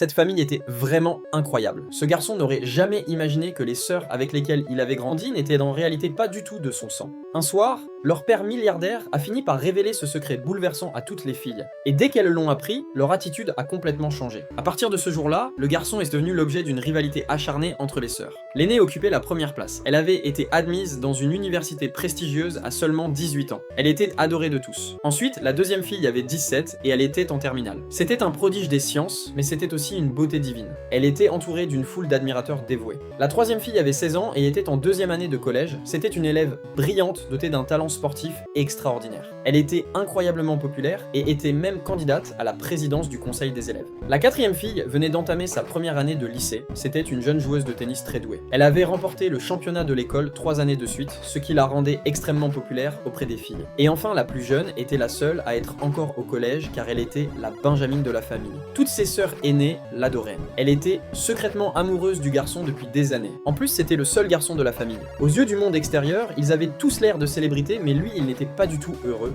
Cette famille était vraiment incroyable. Ce garçon n'aurait jamais imaginé que les sœurs avec lesquelles il avait grandi n'étaient en réalité pas du tout de son sang. Un soir, leur père milliardaire a fini par révéler ce secret bouleversant à toutes les filles. Et dès qu'elles l'ont appris, leur attitude a complètement changé. À partir de ce jour-là, le garçon est devenu l'objet d'une rivalité acharnée entre les sœurs. L'aînée occupait la première place. Elle avait été admise dans une université prestigieuse à seulement 18 ans. Elle était adorée de tous. Ensuite, la deuxième fille avait 17 et elle était en terminale. C'était un prodige des sciences, mais c'était aussi une beauté divine. Elle était entourée d'une foule d'admirateurs dévoués. La troisième fille avait 16 ans et était en deuxième année de collège. C'était une élève brillante dotée d'un talent sportif extraordinaire. Elle était incroyablement populaire et était même candidate à la présidence du conseil des élèves. La quatrième fille venait d'entamer sa première année de lycée. C'était une jeune joueuse de tennis très douée. Elle avait remporté le championnat de l'école 3 années de suite, ce qui la rendait extrêmement populaire auprès des filles. Et enfin, la plus jeune était la seule à être encore au collège car elle était la benjamine de la famille. Toutes ses sœurs aînées l'adoraient. Elle était secrètement amoureuse du garçon depuis des années. En plus, c'était le seul garçon de la famille. Aux yeux du monde extérieur, ils avaient tous l'air de célébrités, mais lui, il n'était pas du tout heureux.